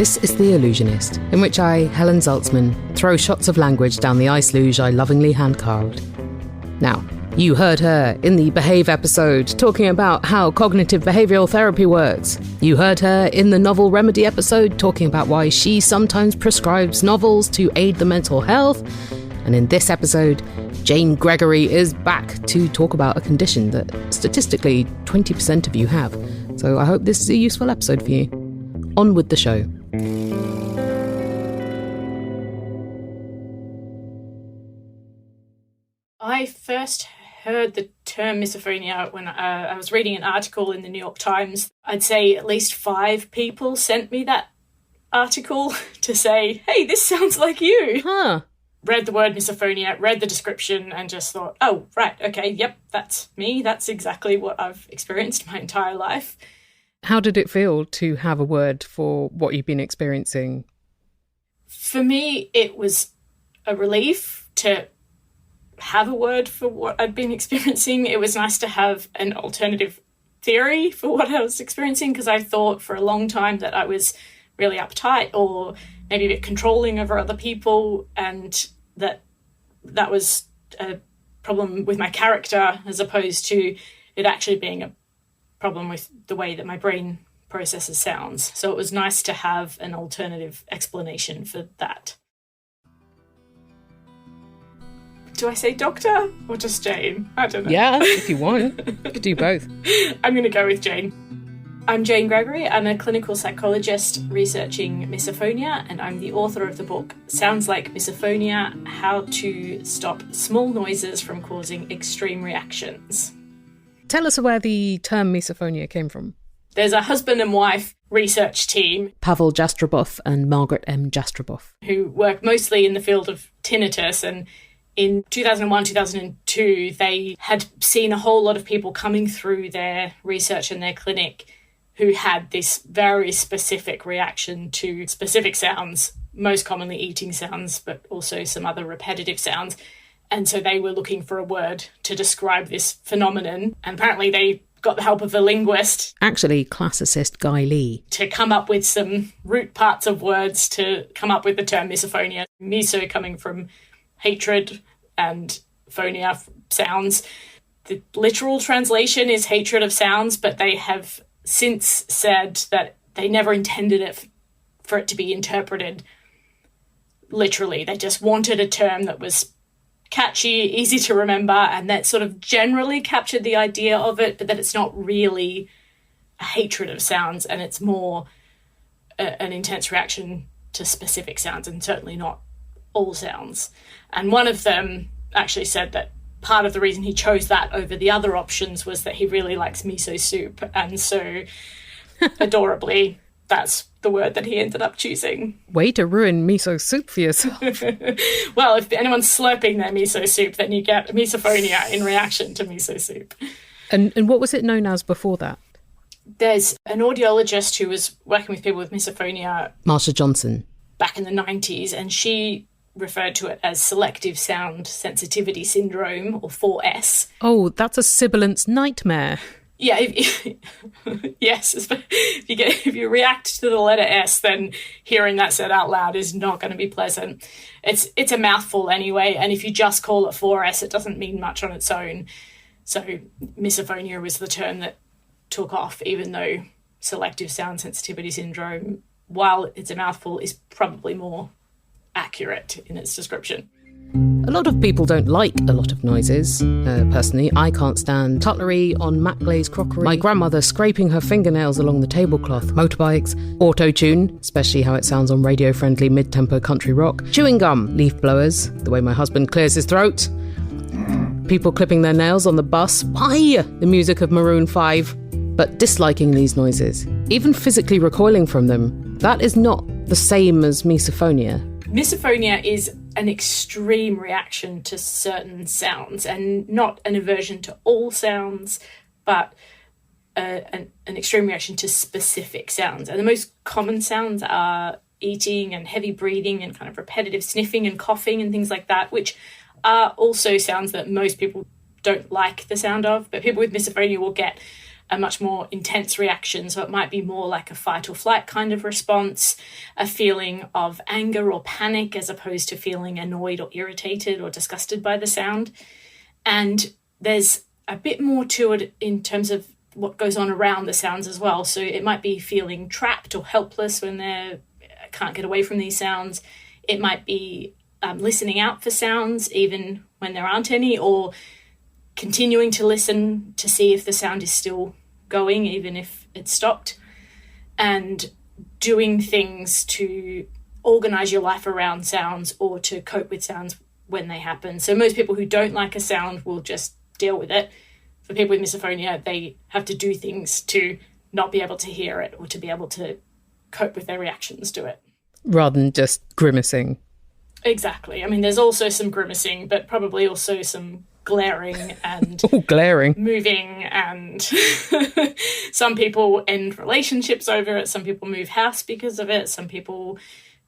This is The Illusionist, in which I, Helen Zaltzman, throw shots of language down the ice luge I lovingly hand-carved. Now, you heard her in the Behave episode talking about how cognitive behavioural therapy works. You heard her in the Novel Remedy episode talking about why she sometimes prescribes novels to aid the mental health. And in this episode, Jane Gregory is back to talk about a condition that statistically 20% of you have. So I hope this is a useful episode for you. On with the show. I first heard the term misophonia when I was reading an article in the New York Times. I'd say at least 5 people sent me that article to say, hey, this sounds like you. Huh. Read the word misophonia, read the description, and just thought, oh, right, okay, yep, that's me. That's exactly what I've experienced my entire life. How did it feel to have a word for what you've been experiencing? For me, it was a relief to have a word for what I'd been experiencing. It was nice to have an alternative theory for what I was experiencing, because I thought for a long time that I was really uptight or maybe a bit controlling over other people, and that was a problem with my character as opposed to it actually being a problem with the way that my brain processes sounds. So it was nice to have an alternative explanation for that. Do I say doctor or just Jane? I don't know. Yeah, if you want. You could do both. I'm going to go with Jane. I'm Jane Gregory. I'm a clinical psychologist researching misophonia, and I'm the author of the book Sounds Like Misophonia: How to Stop Small Noises from Causing Extreme Reactions. Tell us where the term misophonia came from. There's a husband and wife research team, Pavel Jastrobov and Margaret M. Jastrobov, who work mostly in the field of tinnitus. And in 2001, 2002, they had seen a whole lot of people coming through their research in their clinic who had this very specific reaction to specific sounds, most commonly eating sounds, but also some other repetitive sounds. And so they were looking for a word to describe this phenomenon. And apparently they got the help of a linguist. Actually, classicist Guy Lee. To come up with some root parts of words to come up with the term misophonia. Miso coming from hatred and phonia, sounds. The literal translation is hatred of sounds, but they have since said that they never intended it for it to be interpreted literally. They just wanted a term that was catchy, easy to remember, and that sort of generally captured the idea of it, but that it's not really a hatred of sounds, and it's more an intense reaction to specific sounds, and certainly not all sounds. And one of them actually said that part of the reason he chose that over the other options was that he really likes miso soup, and so adorably that's the word that he ended up choosing. Way to ruin miso soup for yourself. Well, if anyone's slurping their miso soup, then you get misophonia in reaction to miso soup. And what was it known as before that? There's an audiologist who was working with people with misophonia, Marsha Johnson, back in the 90s, and she referred to it as selective sound sensitivity syndrome, or 4S. Oh, that's a sibilant's nightmare. Yeah, yes. If you react to the letter S, then hearing that said out loud is not going to be pleasant. It's a mouthful anyway, and if you just call it 4S, it doesn't mean much on its own. So misophonia was the term that took off, even though selective sound sensitivity syndrome, while it's a mouthful, is probably more accurate in its description. A lot of people don't like a lot of noises. Personally, I can't stand cutlery on matte glazed crockery, my grandmother scraping her fingernails along the tablecloth, motorbikes, auto-tune, especially how it sounds on radio-friendly mid-tempo country rock, chewing gum, leaf blowers, the way my husband clears his throat, people clipping their nails on the bus, why? The music of Maroon 5. But disliking these noises, even physically recoiling from them, that is not the same as misophonia. Misophonia is an extreme reaction to certain sounds, and not an aversion to all sounds, but an extreme reaction to specific sounds. And the most common sounds are eating and heavy breathing and kind of repetitive sniffing and coughing and things like that, which are also sounds that most people don't like the sound of. But people with misophonia will get a much more intense reaction. So it might be more like a fight or flight kind of response, a feeling of anger or panic as opposed to feeling annoyed or irritated or disgusted by the sound. And there's a bit more to it in terms of what goes on around the sounds as well. So it might be feeling trapped or helpless when they can't get away from these sounds. It might be listening out for sounds even when there aren't any, or continuing to listen to see if the sound is still going even if it's stopped, and doing things to organize your life around sounds or to cope with sounds when they happen. So most people who don't like a sound will just deal with it. For people with misophonia, they have to do things to not be able to hear it or to be able to cope with their reactions to it. Rather than just grimacing. Exactly. I mean, there's also some grimacing, but probably also some glaring and glaring, moving, and some people end relationships over it. Some people move house because of it. Some people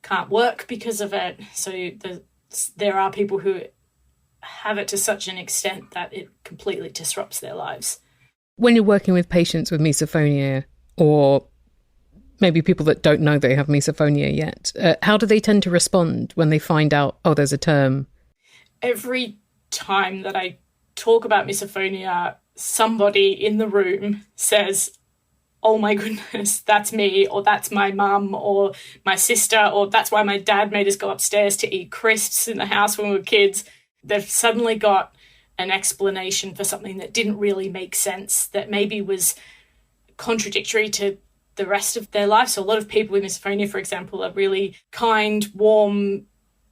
can't work because of it. So there are people who have it to such an extent that it completely disrupts their lives. When you're working with patients with misophonia, or maybe people that don't know they have misophonia yet, how do they tend to respond when they find out, oh, there's a term? Every time that I talk about misophonia, somebody in the room says, oh my goodness, that's me, or that's my mum, or my sister, or that's why my dad made us go upstairs to eat crisps in the house when we were kids. They've suddenly got an explanation for something that didn't really make sense, that maybe was contradictory to the rest of their life. So a lot of people with misophonia, for example, are really kind, warm,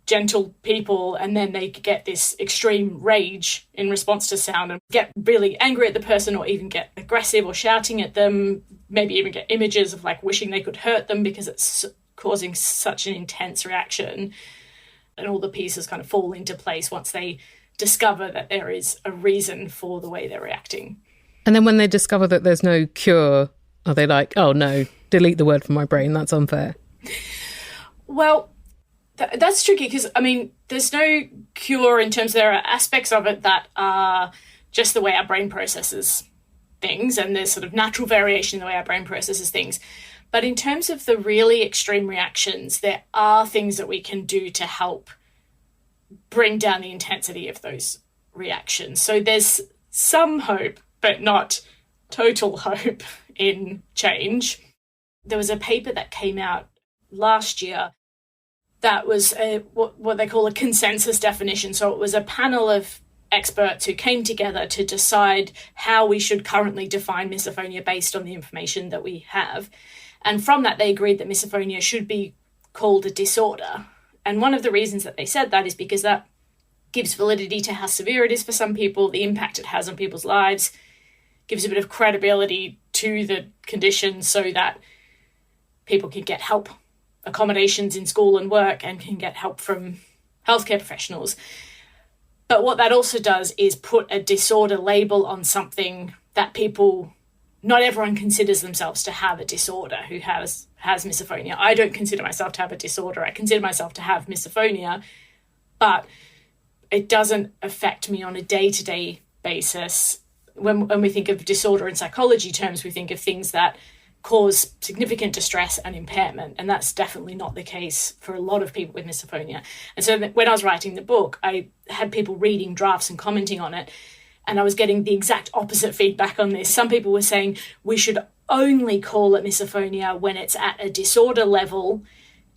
gentle people, and then they get this extreme rage in response to sound and get really angry at the person, or even get aggressive or shouting at them, maybe even get images of like wishing they could hurt them because it's causing such an intense reaction. And all the pieces kind of fall into place once they discover that there is a reason for the way they're reacting. And then when they discover that there's no cure, are they like, oh no, delete the word from my brain, that's unfair? Well, that's tricky because, I mean, there's no cure in terms of there are aspects of it that are just the way our brain processes things, and there's sort of natural variation in the way our brain processes things. But in terms of the really extreme reactions, there are things that we can do to help bring down the intensity of those reactions. So there's some hope, but not total hope in change. There was a paper that came out last year that was what they call a consensus definition. So it was a panel of experts who came together to decide how we should currently define misophonia based on the information that we have. And from that, they agreed that misophonia should be called a disorder. And one of the reasons that they said that is because that gives validity to how severe it is for some people, the impact it has on people's lives, gives a bit of credibility to the condition so that people can get help, accommodations in school and work, and can get help from healthcare professionals. But what that also does is put a disorder label on something that people, not everyone considers themselves to have a disorder who has misophonia. I don't consider myself to have a disorder. I consider myself to have misophonia, but it doesn't affect me on a day-to-day basis. When we think of disorder in psychology terms, we think of things that cause significant distress and impairment, and that's definitely not the case for a lot of people with misophonia. And so when I was writing the book, I had people reading drafts and commenting on it, and I was getting the exact opposite feedback on this. Some people were saying we should only call it misophonia when it's at a disorder level,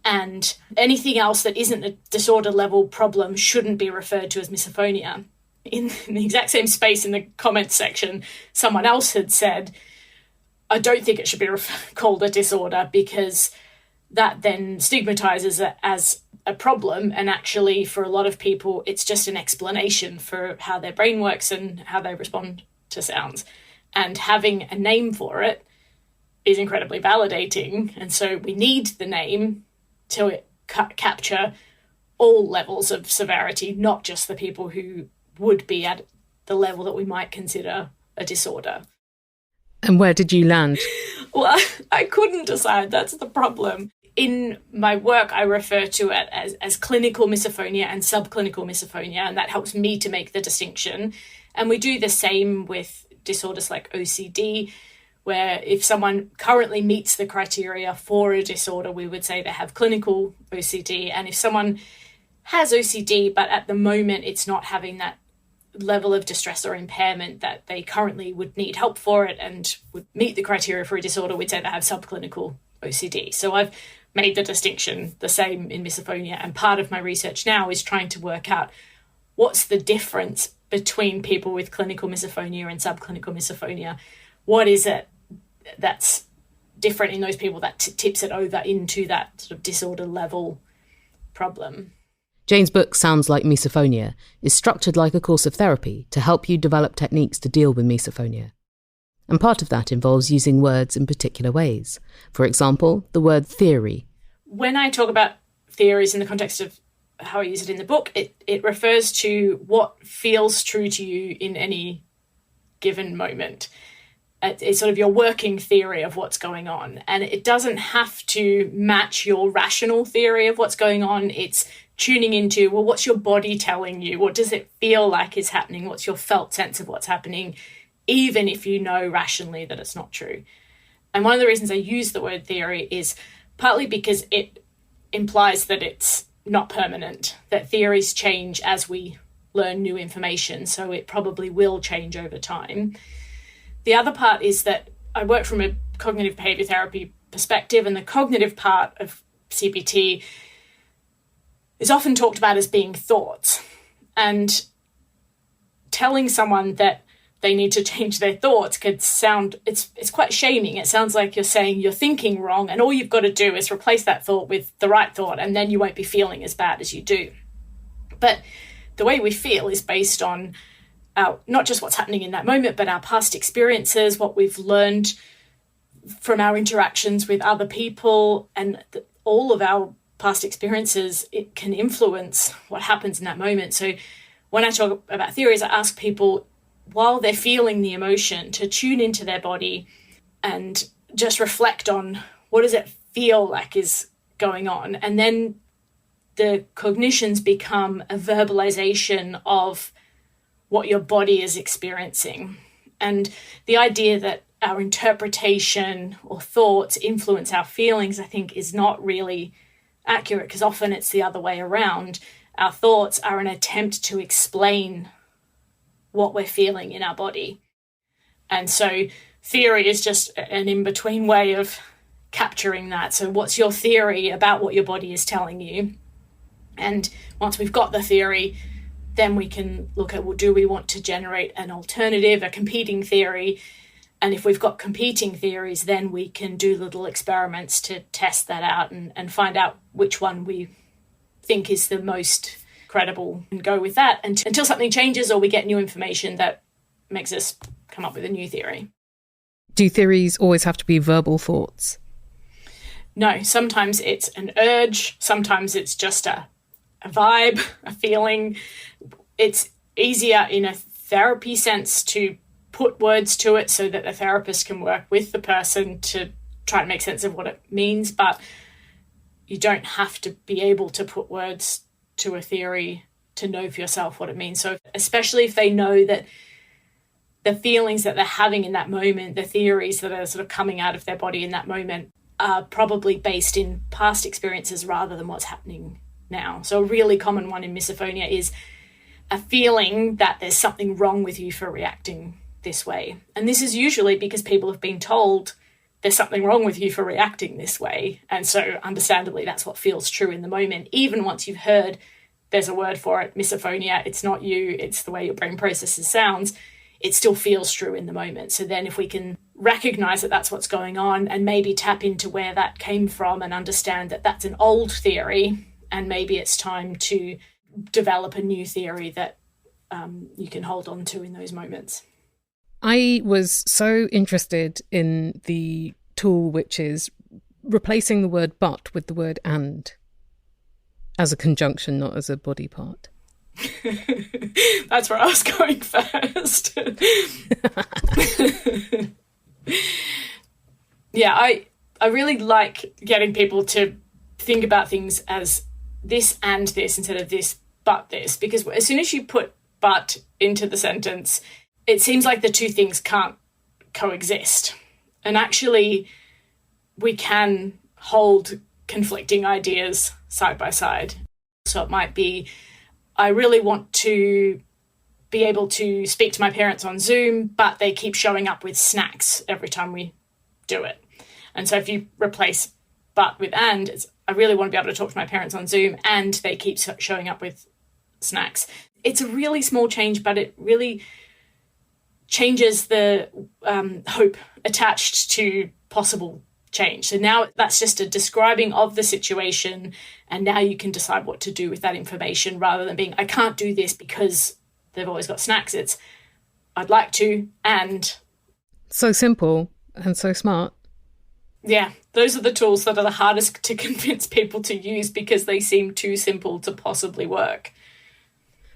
and anything else that isn't a disorder level problem shouldn't be referred to as misophonia. In the exact same space in the comments section, someone else had said, I don't think it should be called a disorder because that then stigmatizes it as a problem. And actually, for a lot of people, it's just an explanation for how their brain works and how they respond to sounds. And having a name for it is incredibly validating. And so we need the name to capture all levels of severity, not just the people who would be at the level that we might consider a disorder. And where did you land? Well, I couldn't decide. That's the problem. In my work, I refer to it as clinical misophonia and subclinical misophonia, and that helps me to make the distinction. And we do the same with disorders like OCD. where if someone currently meets the criteria for a disorder, we would say they have clinical OCD. And if someone has OCD, but at the moment it's not having that level of distress or impairment that they currently would need help for it and would meet the criteria for a disorder, we'd say they have subclinical OCD. So I've made the distinction the same in misophonia. And part of my research now is trying to work out what's the difference between people with clinical misophonia and subclinical misophonia. What is it that's different in those people that tips it over into that sort of disorder level problem? Jane's book, Sounds Like Misophonia, is structured like a course of therapy to help you develop techniques to deal with misophonia. And part of that involves using words in particular ways. For example, the word theory. When I talk about theories in the context of how I use it in the book, it refers to what feels true to you in any given moment. It's sort of your working theory of what's going on. And it doesn't have to match your rational theory of what's going on. It's tuning into, well, what's your body telling you? What does it feel like is happening? What's your felt sense of what's happening, even if you know rationally that it's not true? And one of the reasons I use the word theory is partly because it implies that it's not permanent, that theories change as we learn new information, so it probably will change over time. The other part is that I work from a cognitive behavior therapy perspective, and the cognitive part of CBT is often talked about as being thoughts. And telling someone that they need to change their thoughts could sound, it's quite shaming. It sounds like you're saying you're thinking wrong, and all you've got to do is replace that thought with the right thought, and then you won't be feeling as bad as you do. But the way we feel is based on not just what's happening in that moment, but our past experiences, what we've learned from our interactions with other people, and all of our past experiences, it can influence what happens in that moment. So when I talk about theories, I ask people, while they're feeling the emotion, to tune into their body and just reflect on what does it feel like is going on. And then the cognitions become a verbalization of what your body is experiencing. And the idea that our interpretation or thoughts influence our feelings, I think, is not really accurate, because often it's the other way around. Our thoughts are an attempt to explain what we're feeling in our body. And so theory is just an in-between way of capturing that. So what's your theory about what your body is telling you? And once we've got the theory, then we can look at, well, do we want to generate an alternative, a competing theory? And if we've got competing theories, then we can do little experiments to test that out and find out which one we think is the most credible and go with that until something changes or we get new information that makes us come up with a new theory. Do theories always have to be verbal thoughts? No, sometimes it's an urge, sometimes it's just a vibe, a feeling. It's easier in a therapy sense to put words to it so that the therapist can work with the person to try and make sense of what it means, but you don't have to be able to put words to a theory to know for yourself what it means. So especially if they know that the feelings that they're having in that moment, the theories that are sort of coming out of their body in that moment, are probably based in past experiences rather than what's happening now. So a really common one in misophonia is a feeling that there's something wrong with you for reacting this way. And this is usually because people have been told there's something wrong with you for reacting this way. And so understandably, that's what feels true in the moment. Even once you've heard there's a word for it, misophonia, it's not you, it's the way your brain processes sounds, it still feels true in the moment. So then if we can recognize that that's what's going on and maybe tap into where that came from and understand that that's an old theory, and maybe it's time to develop a new theory that you can hold on to in those moments. I was so interested in the tool which is replacing the word but with the word and as a conjunction, not as a body part. That's where I was going first. Yeah, I really like getting people to think about things as this and this instead of this but this, because as soon as you put but into the sentence, it seems like the two things can't coexist. And actually, we can hold conflicting ideas side by side. So it might be, I really want to be able to speak to my parents on Zoom, but they keep showing up with snacks every time we do it. And so if you replace but with and, it's, I really want to be able to talk to my parents on Zoom and they keep showing up with snacks. It's a really small change, but it really changes the hope attached to possible change. So now that's just a describing of the situation, and now you can decide what to do with that information rather than being, I can't do this because they've always got snacks. It's, I'd like to, and... So simple and so smart. Yeah, those are the tools that are the hardest to convince people to use because they seem too simple to possibly work.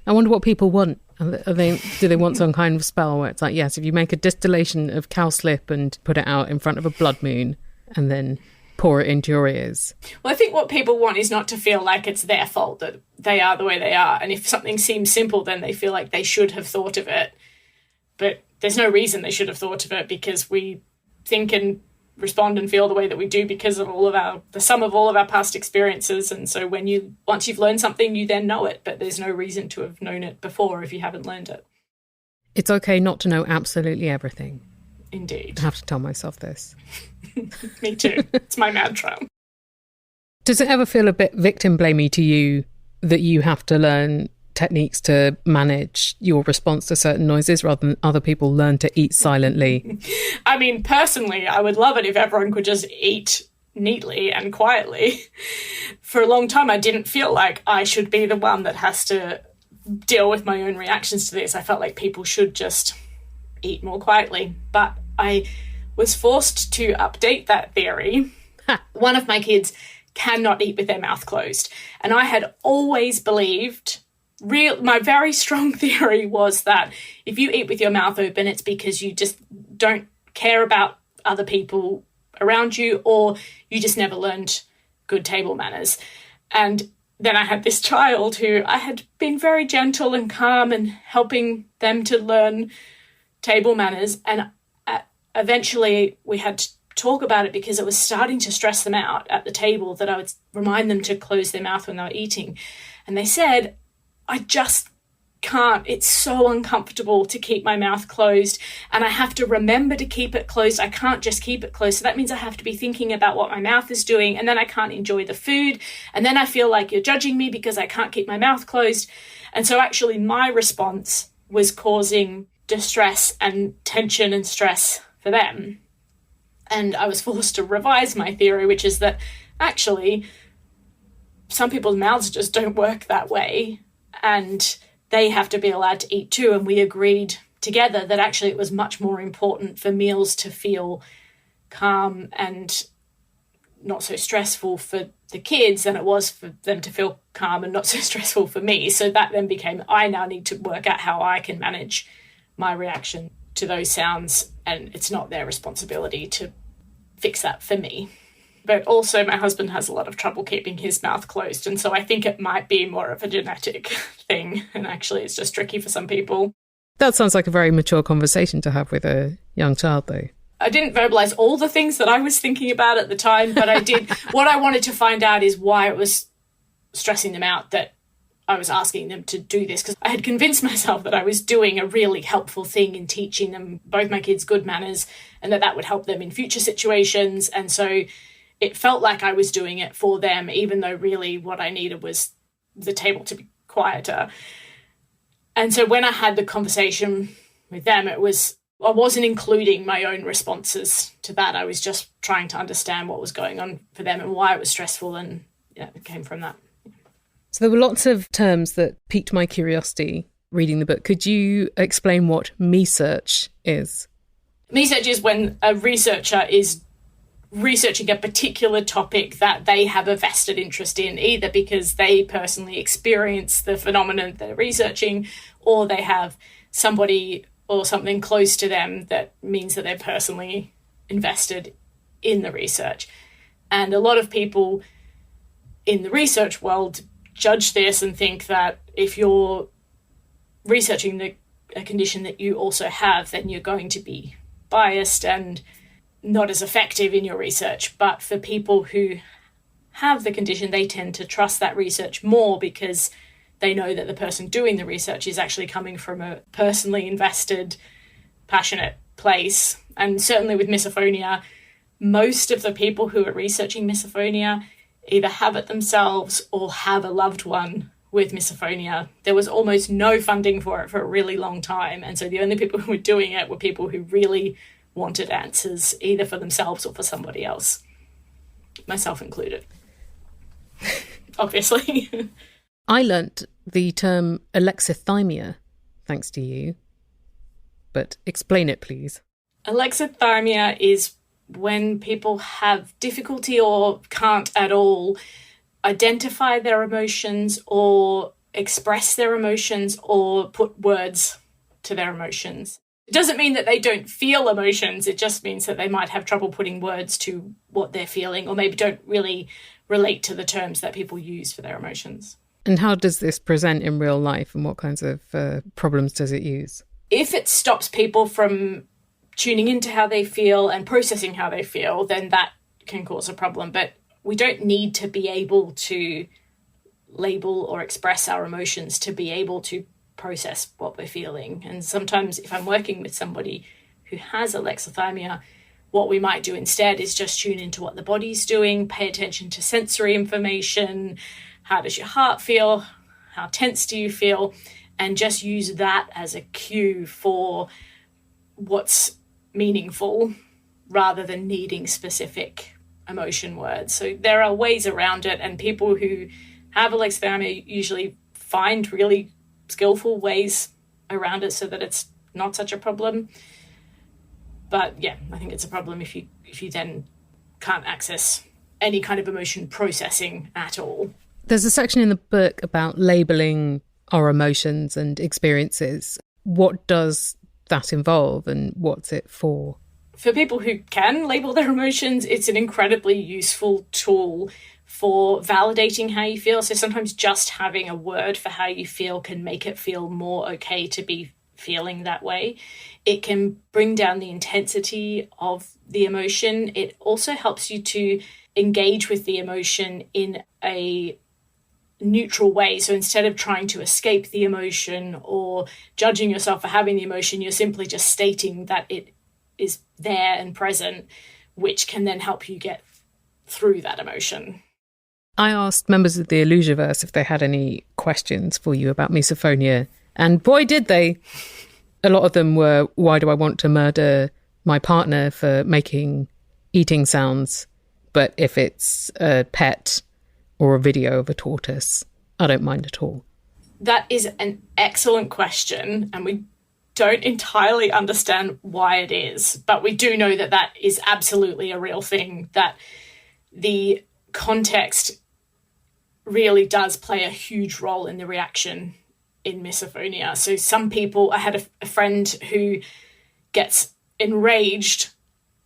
I wonder what people want. Do they want some kind of spell where it's like, yes, if you make a distillation of cowslip and put it out in front of a blood moon and then pour it into your ears? Well, I think what people want is not to feel like it's their fault that they are the way they are. And if something seems simple, then they feel like they should have thought of it. But there's no reason they should have thought of it because we think and respond and feel the way that we do because of the sum of all of our past experiences. And so once you've learned something, you then know it, but there's no reason to have known it before if you haven't learned it. It's okay not to know absolutely everything. Indeed. I have to tell myself this. Me too. It's my mantra. Does it ever feel a bit victim blamey to you that you have to learn techniques to manage your response to certain noises rather than other people learn to eat silently? I mean, personally, I would love it if everyone could just eat neatly and quietly. For a long time, I didn't feel like I should be the one that has to deal with my own reactions to this. I felt like people should just eat more quietly. But I was forced to update that theory. One of my kids cannot eat with their mouth closed. And I had always believed... my very strong theory was that if you eat with your mouth open, it's because you just don't care about other people around you, or you just never learned good table manners. And then I had this child who I had been very gentle and calm and helping them to learn table manners. And eventually we had to talk about it because it was starting to stress them out at the table that I would remind them to close their mouth when they were eating. And they said, I just can't. It's so uncomfortable to keep my mouth closed, and I have to remember to keep it closed. I can't just keep it closed. So that means I have to be thinking about what my mouth is doing, and then I can't enjoy the food. And then I feel like you're judging me because I can't keep my mouth closed. And so actually my response was causing distress and tension and stress for them. And I was forced to revise my theory, which is that actually some people's mouths just don't work that way. And they have to be allowed to eat too. And we agreed together that actually it was much more important for meals to feel calm and not so stressful for the kids than it was for them to feel calm and not so stressful for me. So that then became, I now need to work out how I can manage my reaction to those sounds. And it's not their responsibility to fix that for me. But also my husband has a lot of trouble keeping his mouth closed. And so I think it might be more of a genetic thing. And actually it's just tricky for some people. That sounds like a very mature conversation to have with a young child, though. I didn't verbalize all the things that I was thinking about at the time, but I did. What I wanted to find out is why it was stressing them out that I was asking them to do this, because I had convinced myself that I was doing a really helpful thing in teaching them, both my kids, good manners, and that would help them in future situations. And so it felt like I was doing it for them, even though really what I needed was the table to be quieter. And so when I had the conversation with them, I wasn't including my own responses to that. I was just trying to understand what was going on for them and why it was stressful, and it came from that. So there were lots of terms that piqued my curiosity reading the book. Could you explain what me-search is? Me-search is when a researcher is researching a particular topic that they have a vested interest in, either because they personally experience the phenomenon they're researching, or they have somebody or something close to them that means that they're personally invested in the research. And a lot of people in the research world judge this and think that if you're researching a condition that you also have, then you're going to be biased and not as effective in your research. But for people who have the condition, they tend to trust that research more because they know that the person doing the research is actually coming from a personally invested, passionate place. And certainly with misophonia, most of the people who are researching misophonia either have it themselves or have a loved one with misophonia. There was almost no funding for it for a really long time. And so the only people who were doing it were people who really wanted answers, either for themselves or for somebody else, myself included, obviously. I learnt the term alexithymia thanks to you, but explain it, please. Alexithymia is when people have difficulty or can't at all identify their emotions or express their emotions or put words to their emotions. It doesn't mean that they don't feel emotions, it just means that they might have trouble putting words to what they're feeling, or maybe don't really relate to the terms that people use for their emotions. And how does this present in real life, and what kinds of problems does it use? If it stops people from tuning into how they feel and processing how they feel, then that can cause a problem. But we don't need to be able to label or express our emotions to be able to process what we're feeling. And sometimes if I'm working with somebody who has alexithymia, what we might do instead is just tune into what the body's doing, pay attention to sensory information. How does your heart feel? How tense do you feel? And just use that as a cue for what's meaningful rather than needing specific emotion words. So there are ways around it, and people who have alexithymia usually find really skillful ways around it so that it's not such a problem. But yeah, I think it's a problem if you then can't access any kind of emotion processing at all. There's a section in the book about labelling our emotions and experiences. What does that involve and what's it for? For people who can label their emotions, it's an incredibly useful tool for validating how you feel. So sometimes just having a word for how you feel can make it feel more okay to be feeling that way. It can bring down the intensity of the emotion. It also helps you to engage with the emotion in a neutral way. So instead of trying to escape the emotion or judging yourself for having the emotion, you're simply just stating that it is there and present, which can then help you get through that emotion. I asked members of the Illusiverse if they had any questions for you about misophonia, and boy did they. A lot of them were, why do I want to murder my partner for making eating sounds? But if it's a pet or a video of a tortoise, I don't mind at all. That is an excellent question, and we don't entirely understand why it is, but we do know that that is absolutely a real thing, that the context really does play a huge role in the reaction in misophonia. So some people, I had a friend who gets enraged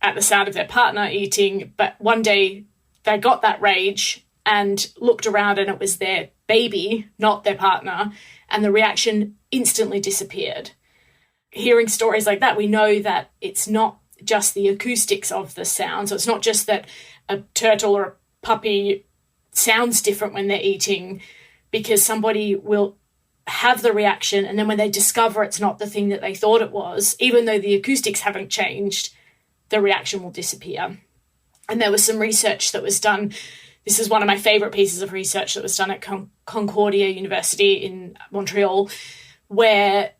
at the sound of their partner eating, but one day they got that rage and looked around and it was their baby, not their partner, and the reaction instantly disappeared. Hearing stories like that, we know that it's not just the acoustics of the sound. So it's not just that a turtle or a puppy sounds different when they're eating, because somebody will have the reaction and then when they discover it's not the thing that they thought it was, even though the acoustics haven't changed, the reaction will disappear. And there was some research that was done. This is one of my favourite pieces of research that was done at Concordia University in Montreal, where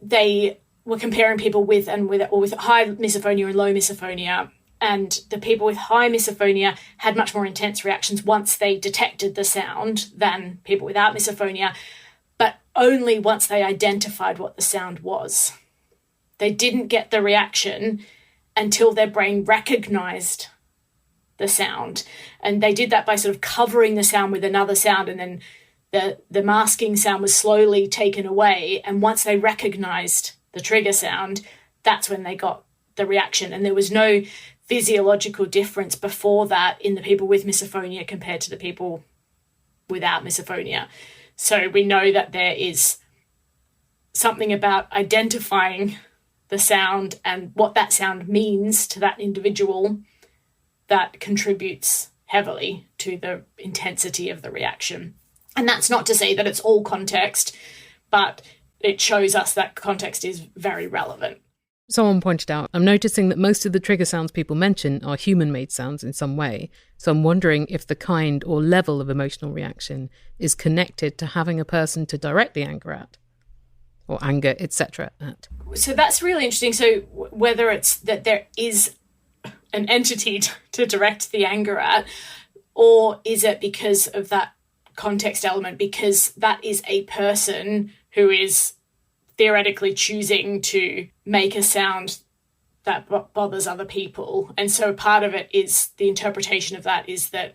they were comparing people with high misophonia and low misophonia. And the people with high misophonia had much more intense reactions once they detected the sound than people without misophonia, but only once they identified what the sound was. They didn't get the reaction until their brain recognized the sound. And they did that by sort of covering the sound with another sound, and then the masking sound was slowly taken away. And once they recognized the trigger sound, that's when they got the reaction. And there was no physiological difference before that in the people with misophonia compared to the people without misophonia. So we know that there is something about identifying the sound and what that sound means to that individual, that contributes heavily to the intensity of the reaction. And that's not to say that it's all context, but it shows us that context is very relevant. Someone pointed out, I'm noticing that most of the trigger sounds people mention are human-made sounds in some way. So I'm wondering if the kind or level of emotional reaction is connected to having a person to direct the anger at, or anger, etc. at. So that's really interesting. So whether it's that there is an entity to direct the anger at, or is it because of that context element, because that is a person who is theoretically choosing to make a sound that bothers other people. And so part of it is the interpretation of that is that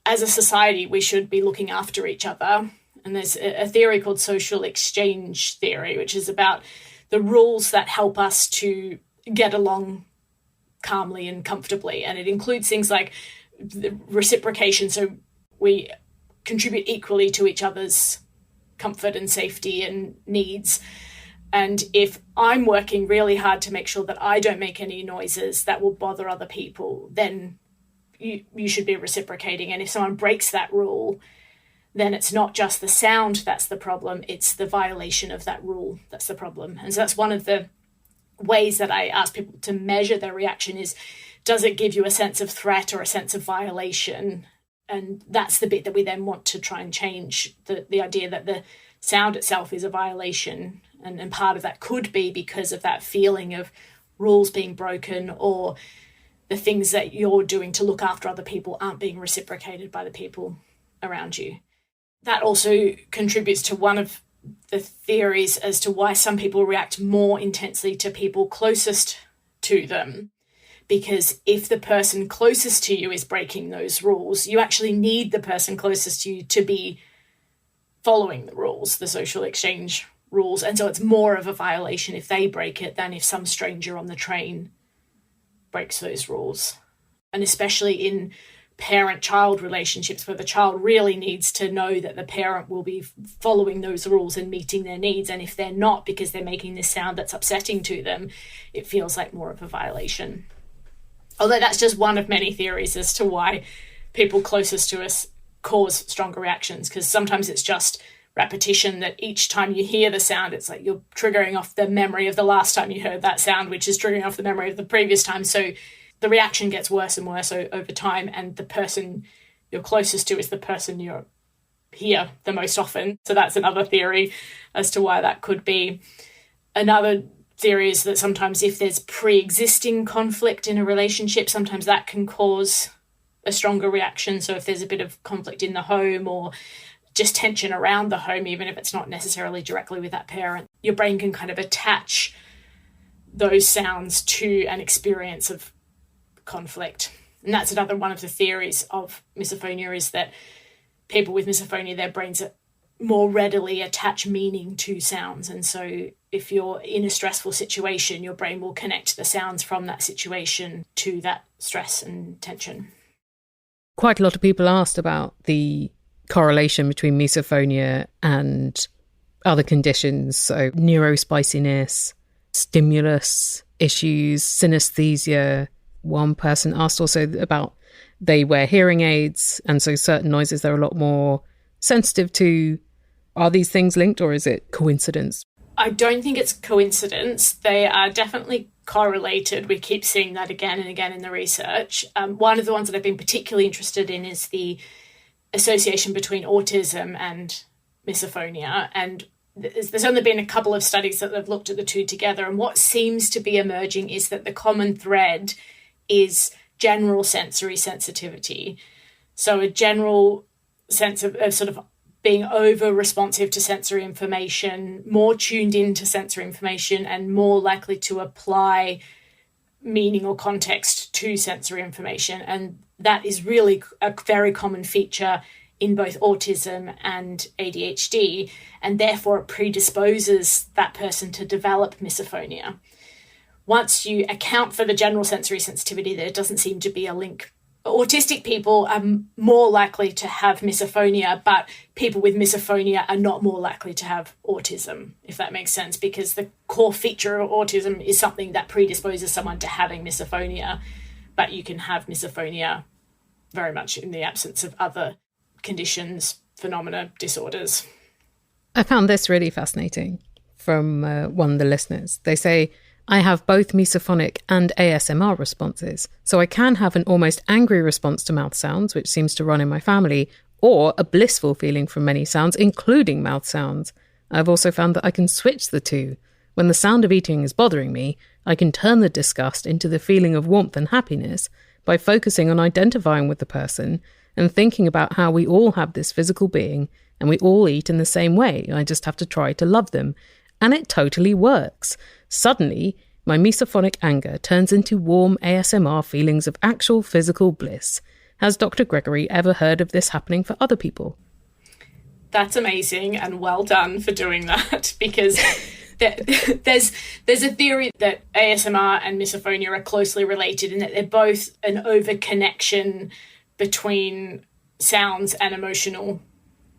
as a society, we should be looking after each other. And there's a theory called social exchange theory, which is about the rules that help us to get along calmly and comfortably. And it includes things like the reciprocation. So we contribute equally to each other's comfort and safety and needs. And if I'm working really hard to make sure that I don't make any noises that will bother other people, then you should be reciprocating. And if someone breaks that rule, then it's not just the sound that's the problem, it's the violation of that rule that's the problem. And so that's one of the ways that I ask people to measure their reaction is, does it give you a sense of threat or a sense of violation? And that's the bit that we then want to try and change, the idea that the sound itself is a violation. And part of that could be because of that feeling of rules being broken, or the things that you're doing to look after other people aren't being reciprocated by the people around you. That also contributes to one of the theories as to why some people react more intensely to people closest to them. Because if the person closest to you is breaking those rules, you actually need the person closest to you to be following the rules, the social exchange rules. And so it's more of a violation if they break it than if some stranger on the train breaks those rules. And especially in parent-child relationships where the child really needs to know that the parent will be following those rules and meeting their needs. And if they're not, because they're making this sound that's upsetting to them, it feels like more of a violation. Although that's just one of many theories as to why people closest to us cause stronger reactions, because sometimes it's just repetition, that each time you hear the sound, it's like you're triggering off the memory of the last time you heard that sound, which is triggering off the memory of the previous time. So the reaction gets worse and worse over time, and the person you're closest to is the person you're hear the most often. So that's another theory as to why that could be. Another theory is that sometimes if there's pre-existing conflict in a relationship, sometimes that can cause a stronger reaction. So if there's a bit of conflict in the home or just tension around the home, even if it's not necessarily directly with that parent, your brain can kind of attach those sounds to an experience of conflict. And that's another one of the theories of misophonia, is that people with misophonia, their brains are more readily attach meaning to sounds. And so if you're in a stressful situation, your brain will connect the sounds from that situation to that stress and tension. Quite a lot of people asked about the correlation between misophonia and other conditions, so neurospiciness, stimulus issues, synesthesia. One person asked also about they wear hearing aids, and so certain noises they're a lot more sensitive to. Are these things linked, or is it coincidence? I don't think it's coincidence. They are definitely correlated. We keep seeing that again and again in the research. One of the ones that I've been particularly interested in is the association between autism and misophonia. And there's only been a couple of studies that have looked at the two together. And what seems to be emerging is that the common thread is general sensory sensitivity. So a general sense of sort of being over responsive to sensory information, more tuned into sensory information, and more likely to apply meaning or context to sensory information. And that is really a very common feature in both autism and ADHD, and therefore it predisposes that person to develop misophonia. Once you account for the general sensory sensitivity, there doesn't seem to be a link autistic people are more likely to have misophonia, but people with misophonia are not more likely to have autism, if that makes sense, because the core feature of autism is something that predisposes someone to having misophonia, but you can have misophonia very much in the absence of other conditions, phenomena, disorders. I found this really fascinating from one of the listeners. They say, I have both misophonic and ASMR responses, so I can have an almost angry response to mouth sounds, which seems to run in my family, or a blissful feeling from many sounds, including mouth sounds. I've also found that I can switch the two. When the sound of eating is bothering me, I can turn the disgust into the feeling of warmth and happiness by focusing on identifying with the person and thinking about how we all have this physical being and we all eat in the same way. I just have to try to love them. And it totally works. Suddenly, my misophonic anger turns into warm ASMR feelings of actual physical bliss. Has Dr. Gregory ever heard of this happening for other people? That's amazing, and well done for doing that, because there's a theory that ASMR and misophonia are closely related in that they're both an over-connection between sounds and emotional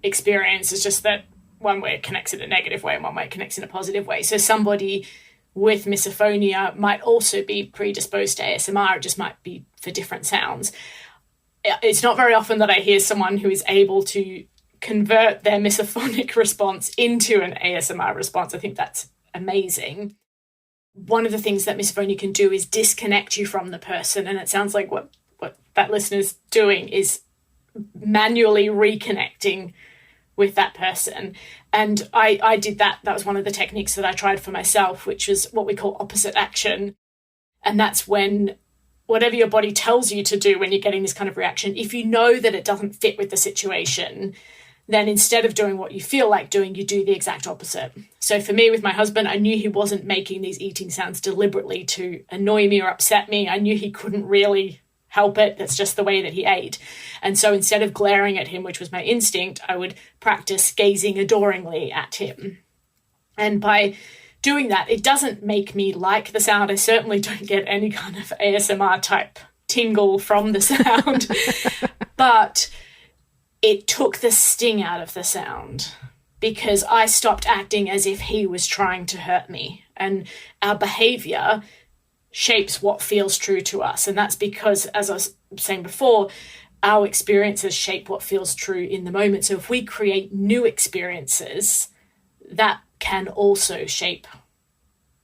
experience. It's just that one way it connects in a negative way and one way it connects in a positive way. So somebody with misophonia might also be predisposed to ASMR, it just might be for different sounds. It's not very often that I hear someone who is able to convert their misophonic response into an ASMR response. I think that's amazing. One of the things that misophonia can do is disconnect you from the person, and it sounds like what that listener's doing is manually reconnecting with that person. And I did that. That was one of the techniques that I tried for myself, which is what we call opposite action. And that's when whatever your body tells you to do when you're getting this kind of reaction, if you know that it doesn't fit with the situation, then instead of doing what you feel like doing, you do the exact opposite. So for me, with my husband, I knew he wasn't making these eating sounds deliberately to annoy me or upset me. I knew he couldn't really help it. That's just the way that he ate. And so instead of glaring at him, which was my instinct, I would practice gazing adoringly at him. And by doing that, it doesn't make me like the sound. I certainly don't get any kind of ASMR type tingle from the sound, but it took the sting out of the sound because I stopped acting as if he was trying to hurt me. And our behavior shapes what feels true to us. And that's because, as I was saying before, our experiences shape what feels true in the moment. So if we create new experiences, that can also shape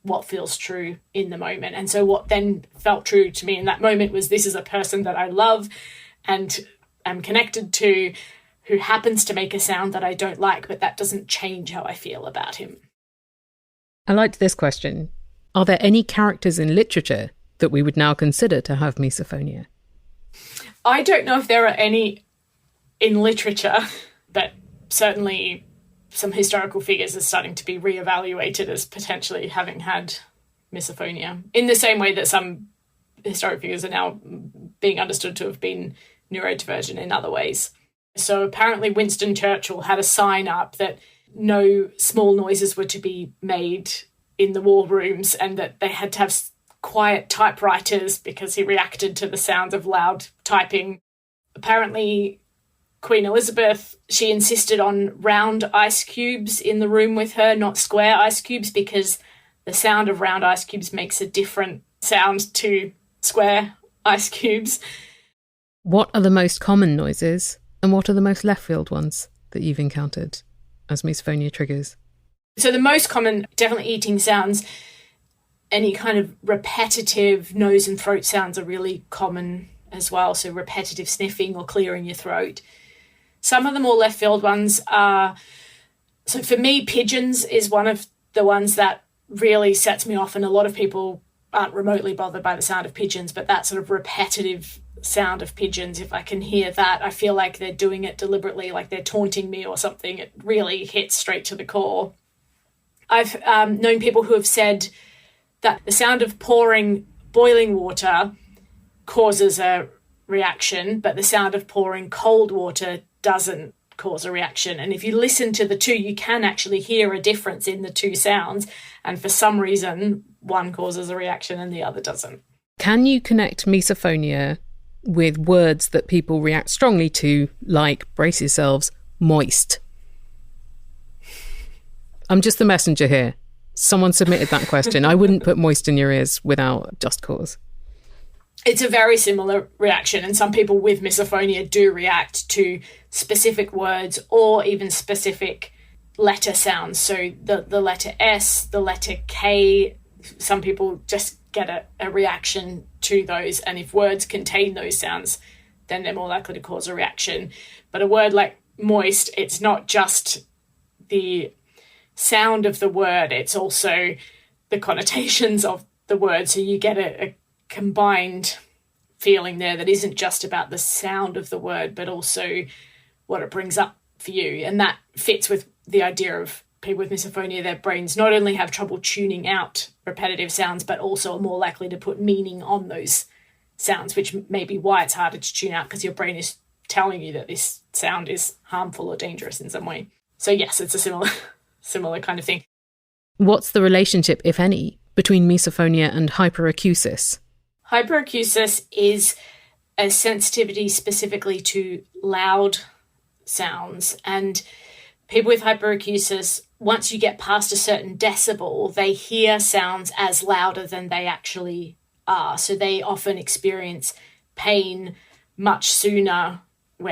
what feels true in the moment. And so what then felt true to me in that moment was, this is a person that I love and am connected to, who happens to make a sound that I don't like, but that doesn't change how I feel about him. I liked this question. Are there any characters in literature that we would now consider to have misophonia? I don't know if there are any in literature, but certainly some historical figures are starting to be reevaluated as potentially having had misophonia, in the same way that some historic figures are now being understood to have been neurodivergent in other ways. So apparently Winston Churchill had a sign up that no small noises were to be made in the war rooms and that they had to have quiet typewriters because he reacted to the sounds of loud typing. Apparently Queen Elizabeth, she insisted on round ice cubes in the room with her, not square ice cubes, because the sound of round ice cubes makes a different sound to square ice cubes. What are the most common noises and what are the most left field ones that you've encountered as misophonia triggers? So the most common, definitely eating sounds. Any kind of repetitive nose and throat sounds are really common as well. So repetitive sniffing or clearing your throat. Some of the more left field ones are, so for me, pigeons is one of the ones that really sets me off, and a lot of people aren't remotely bothered by the sound of pigeons, but that sort of repetitive sound of pigeons, if I can hear that, I feel like they're doing it deliberately, like they're taunting me or something. It really hits straight to the core. I've known people who have said that the sound of pouring boiling water causes a reaction, but the sound of pouring cold water doesn't cause a reaction. And if you listen to the two, you can actually hear a difference in the two sounds. And for some reason, one causes a reaction and the other doesn't. Can you connect misophonia with words that people react strongly to, like, brace yourselves, moist. I'm just the messenger here. Someone submitted that question. I wouldn't put moist in your ears without just cause. It's a very similar reaction, and some people with misophonia do react to specific words or even specific letter sounds. So the letter S, the letter K, some people just get a reaction to those, and if words contain those sounds, then they're more likely to cause a reaction. But a word like moist, it's not just the sound of the word, it's also the connotations of the word. So you get a combined feeling there that isn't just about the sound of the word, but also what it brings up for you. And that fits with the idea of people with misophonia. Their brains not only have trouble tuning out repetitive sounds, but also are more likely to put meaning on those sounds, which may be why it's harder to tune out, because your brain is telling you that this sound is harmful or dangerous in some way. So yes, it's a similar kind of thing. What's the relationship, if any, between misophonia and hyperacusis? Hyperacusis is a sensitivity specifically to loud sounds, and people with hyperacusis, once you get past a certain decibel, they hear sounds as louder than they actually are. So they often experience pain much sooner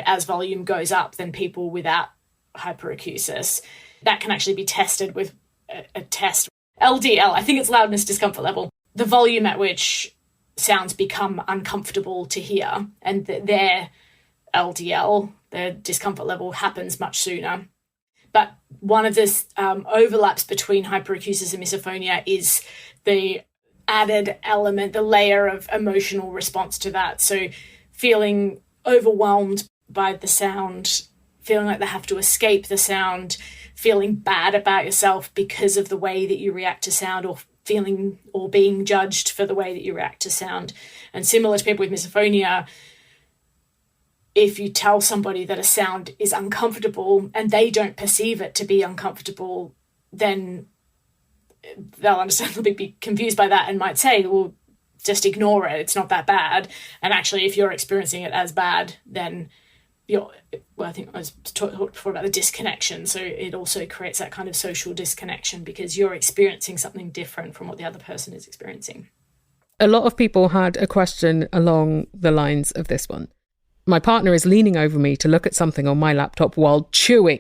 as volume goes up than people without hyperacusis. That can actually be tested with a test. LDL, I think it's loudness discomfort level, the volume at which sounds become uncomfortable to hear, and their LDL, their discomfort level, happens much sooner. But one of the overlaps between hyperacusis and misophonia is the added element, the layer of emotional response to that. So feeling overwhelmed by the sound, feeling like they have to escape the sound, feeling bad about yourself because of the way that you react to sound, or feeling or being judged for the way that you react to sound. And similar to people with misophonia, if you tell somebody that a sound is uncomfortable and they don't perceive it to be uncomfortable, then they'll understandably be confused by that and might say, well, just ignore it, it's not that bad. And actually, if you're experiencing it as bad, then I think I was talked before about the disconnection. So it also creates that kind of social disconnection because you're experiencing something different from what the other person is experiencing. A lot of people had a question along the lines of this one. My partner is leaning over me to look at something on my laptop while chewing.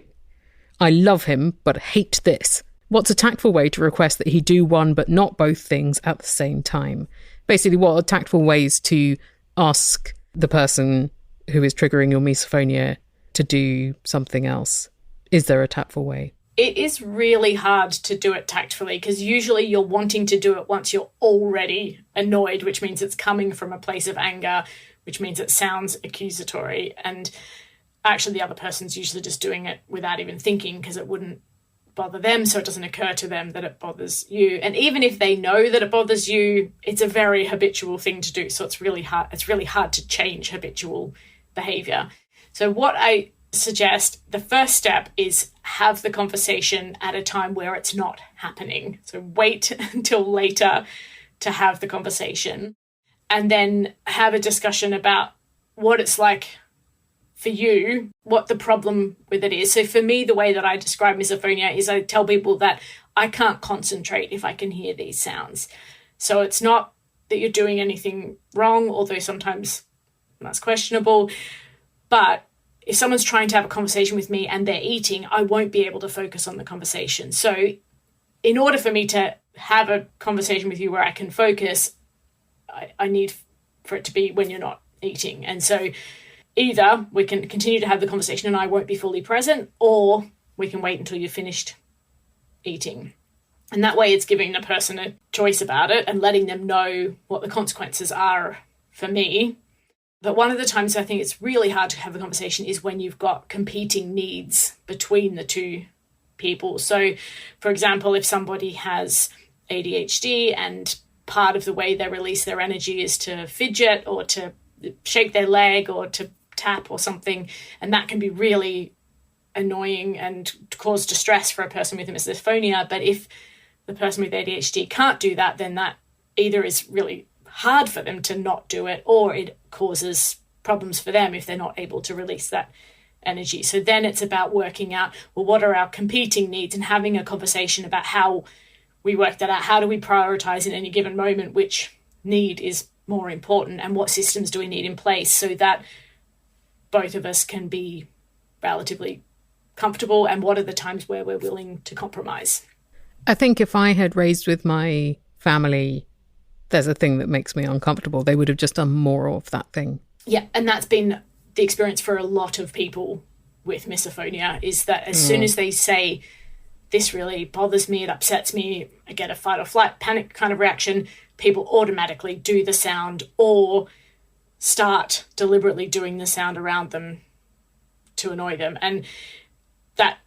I love him, but hate this. What's a tactful way to request that he do one but not both things at the same time? Basically, what are tactful ways to ask the person who is triggering your misophonia to do something else? Is there a tactful way? It is really hard to do it tactfully because usually you're wanting to do it once you're already annoyed, which means it's coming from a place of anger, which means it sounds accusatory. And actually the other person's usually just doing it without even thinking because it wouldn't bother them, so it doesn't occur to them that it bothers you. And even if they know that it bothers you, it's a very habitual thing to do. So it's really hard to change habitual behavior. So what I suggest, the first step is have the conversation at a time where it's not happening. So wait until later to have the conversation, and then have a discussion about what it's like for you, what the problem with it is. So for me, the way that I describe misophonia is I tell people that I can't concentrate if I can hear these sounds. So it's not that you're doing anything wrong, although sometimes that's questionable, but if someone's trying to have a conversation with me and they're eating, I won't be able to focus on the conversation. So in order for me to have a conversation with you where I can focus, I need for it to be when you're not eating. And so either we can continue to have the conversation and I won't be fully present, or we can wait until you've finished eating. And that way it's giving the person a choice about it and letting them know what the consequences are for me. But one of the times I think it's really hard to have a conversation is when you've got competing needs between the two people. So, for example, if somebody has ADHD and part of the way they release their energy is to fidget or to shake their leg or to tap or something, and that can be really annoying and cause distress for a person with misophonia. But if the person with ADHD can't do that, then that either is really hard for them to not do it, or it causes problems for them if they're not able to release that energy. So then it's about working out, well, what are our competing needs, and having a conversation about how we work that out. How do we prioritize in any given moment which need is more important, and what systems do we need in place so that both of us can be relatively comfortable, and what are the times where we're willing to compromise. I think if I had raised with my family, there's a thing that makes me uncomfortable, they would have just done more of that thing. Yeah, and that's been the experience for a lot of people with misophonia, is that as soon as they say, this really bothers me, it upsets me, I get a fight or flight, panic kind of reaction, people automatically do the sound or start deliberately doing the sound around them to annoy them. And that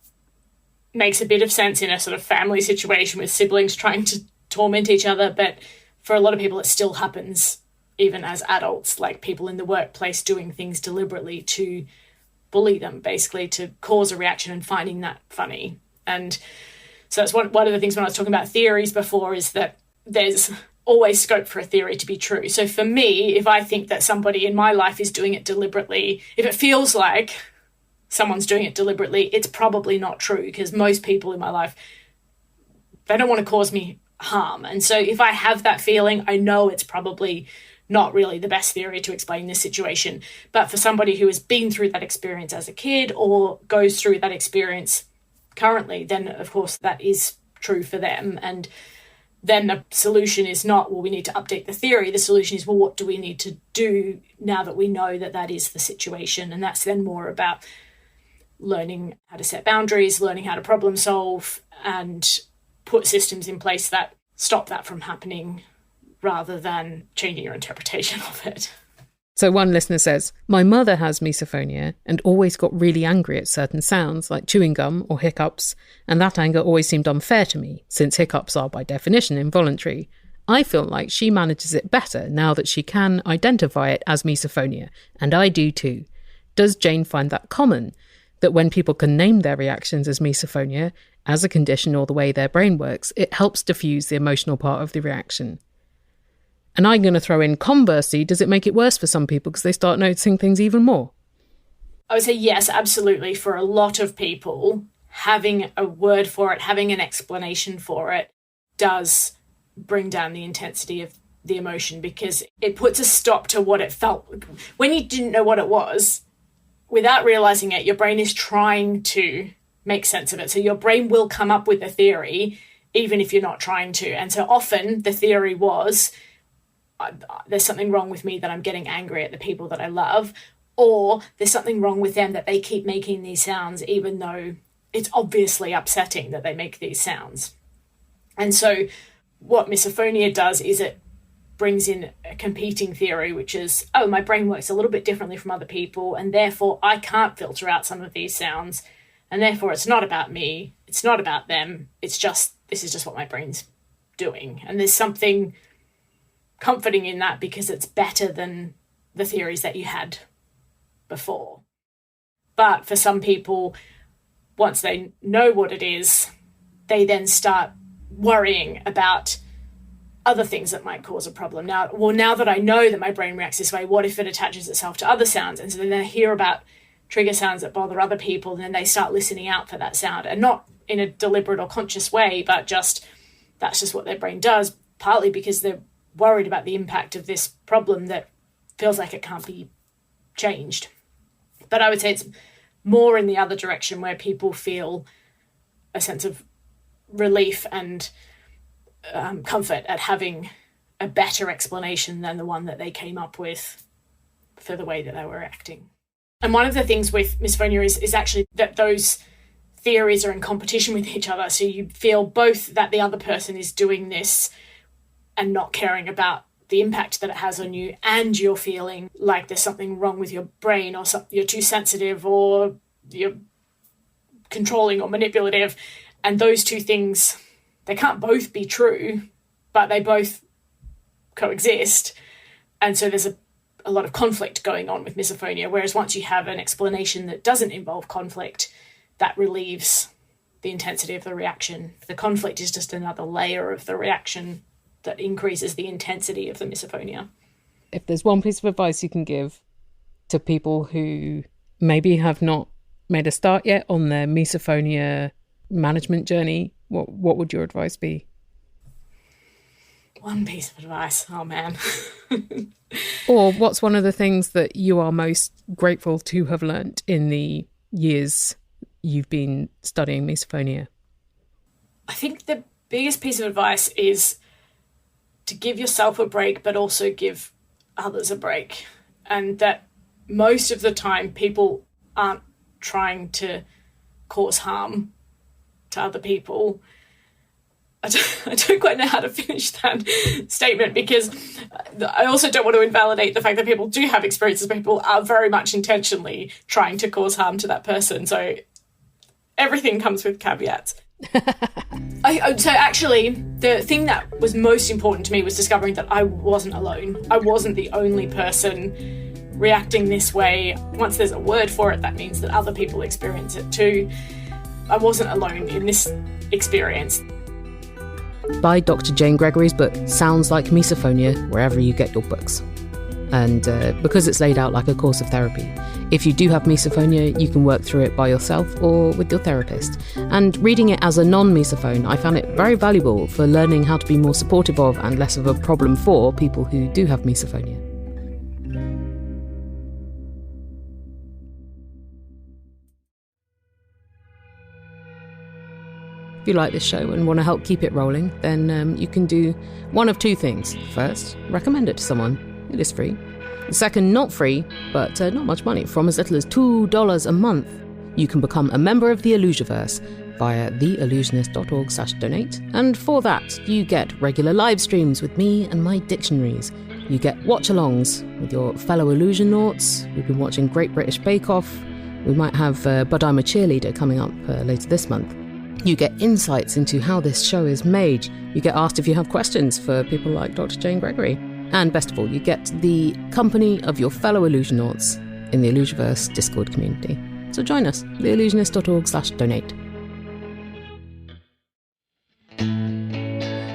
makes a bit of sense in a sort of family situation with siblings trying to torment each other, but for a lot of people it still happens even as adults, like people in the workplace doing things deliberately to bully them, basically to cause a reaction and finding that funny. And so that's one of the things when I was talking about theories before, is that there's always scope for a theory to be true. So for me, if I think that somebody in my life is doing it deliberately, if it feels like someone's doing it deliberately, it's probably not true, because most people in my life, they don't want to cause me harm. And so if I have that feeling, I know it's probably not really the best theory to explain this situation. But for somebody who has been through that experience as a kid or goes through that experience currently, then of course that is true for them. And then the solution is not, well, we need to update the theory. The solution is, well, what do we need to do now that we know that that is the situation? And that's then more about learning how to set boundaries, learning how to problem solve, and put systems in place that stop that from happening, rather than changing your interpretation of it. So one listener says, my mother has misophonia and always got really angry at certain sounds like chewing gum or hiccups, and that anger always seemed unfair to me, since hiccups are by definition involuntary. I feel like she manages it better now that she can identify it as misophonia, and I do too. Does Jane find that common, that when people can name their reactions as misophonia, as a condition or the way their brain works, it helps diffuse the emotional part of the reaction? And I'm going to throw in, conversely, does it make it worse for some people because they start noticing things even more? I would say yes, absolutely. For a lot of people, having a word for it, having an explanation for it, does bring down the intensity of the emotion, because it puts a stop to what it felt. When you didn't know what it was, without realizing it, your brain is trying to make sense of it. So your brain will come up with a theory, even if you're not trying to. And so often the theory was, there's something wrong with me that I'm getting angry at the people that I love, or there's something wrong with them that they keep making these sounds, even though it's obviously upsetting that they make these sounds. And so what misophonia does is it brings in a competing theory, which is, oh, my brain works a little bit differently from other people, and therefore I can't filter out some of these sounds, and therefore it's not about me, it's not about them, it's just, this is just what my brain's doing. And there's something comforting in that, because it's better than the theories that you had before. But for some people, once they know what it is, they then start worrying about other things that might cause a problem. Now that I know that my brain reacts this way, what if it attaches itself to other sounds? And so then they hear about trigger sounds that bother other people, and then they start listening out for that sound, and not in a deliberate or conscious way, but just that's just what their brain does, partly because they're worried about the impact of this problem that feels like it can't be changed. But I would say it's more in the other direction, where people feel a sense of relief and comfort at having a better explanation than the one that they came up with for the way that they were acting. And one of the things with misophonia is actually that those theories are in competition with each other. So you feel both that the other person is doing this and not caring about the impact that it has on you, and you're feeling like there's something wrong with your brain, or you're too sensitive, or you're controlling or manipulative. And those two things, they can't both be true, but they both coexist. And so there's a lot of conflict going on with misophonia, whereas once you have an explanation that doesn't involve conflict, that relieves the intensity of the reaction. The conflict is just another layer of the reaction that increases the intensity of the misophonia. If there's one piece of advice you can give to people who maybe have not made a start yet on their misophonia management journey? What would your advice be? One piece of advice. Oh, man. Or what's one of the things that you are most grateful to have learnt in the years you've been studying misophonia? I think the biggest piece of advice is to give yourself a break, but also give others a break. And that most of the time people aren't trying to cause harm to other people. I don't quite know how to finish that statement, because I also don't want to invalidate the fact that people do have experiences where people are very much intentionally trying to cause harm to that person. So everything comes with caveats. So actually, the thing that was most important to me was discovering that I wasn't alone. I wasn't the only person reacting this way. Once there's a word for it, that means that other people experience it too. I wasn't alone in this experience. Buy Dr. Jane Gregory's book, Sounds Like Misophonia, wherever you get your books. And because it's laid out like a course of therapy, if you do have misophonia, you can work through it by yourself or with your therapist. And reading it as a non-misophone, I found it very valuable for learning how to be more supportive of and less of a problem for people who do have misophonia. If you like this show and want to help keep it rolling, then you can do one of two things. First, recommend it to someone. It is free. Second, not free, but not much money. From as little as $2 a month, you can become a member of the Illusiverse via theillusionist.org/donate. And for that, you get regular live streams with me and my dictionaries. You get watch-alongs with your fellow Illusionauts. We've been watching Great British Bake Off. We might have But I'm a Cheerleader coming up later this month. You get insights into how this show is made. You get asked if you have questions for people like Dr. Jane Gregory. And best of all, you get the company of your fellow Illusionauts in the Illusiverse Discord community. So join us, theillusionist.org/donate.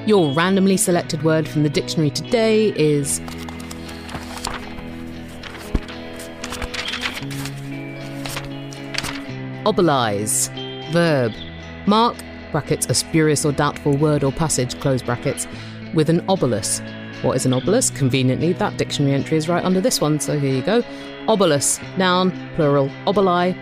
Your randomly selected word from the dictionary today is obolize. Verb. Mark, brackets, a spurious or doubtful word or passage, close brackets, with an obolus. What is an obolus? Conveniently, that dictionary entry is right under this one, so here you go. Obolus, noun, plural, oboli.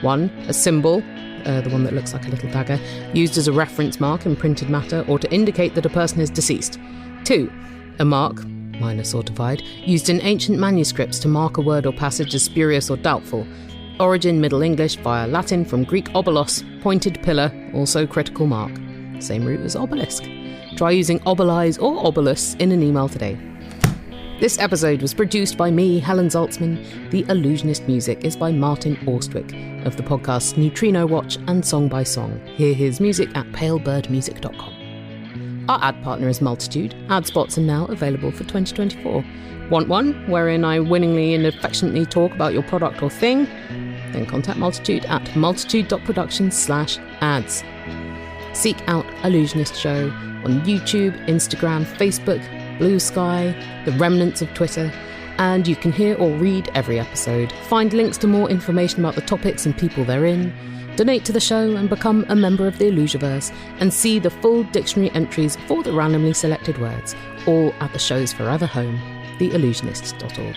1, a symbol, the one that looks like a little dagger, used as a reference mark in printed matter or to indicate that a person is deceased. 2, a mark, minor sortified, used in ancient manuscripts to mark a word or passage as spurious or doubtful. Origin Middle English via Latin from Greek obolos, pointed pillar, also critical mark. Same root as obelisk. Try using obolize or obolus in an email today. This episode was produced by me, Helen Zaltzman. The Illusionist music is by Martin Austwick of the podcasts Neutrino Watch and Song by Song. Hear his music at palebirdmusic.com. Our ad partner is Multitude. Ad spots are now available for 2024. Want one wherein I winningly and affectionately talk about your product or thing? Then contact Multitude at multitude.productions/ads. Seek out Illusionist Show on YouTube, Instagram, Facebook, Blue Sky, the remnants of Twitter, and you can hear or read every episode, find links to more information about the topics and people therein, donate to the show and become a member of the Illusiverse, and see the full dictionary entries for the randomly selected words, all at the show's forever home, theillusionist.org.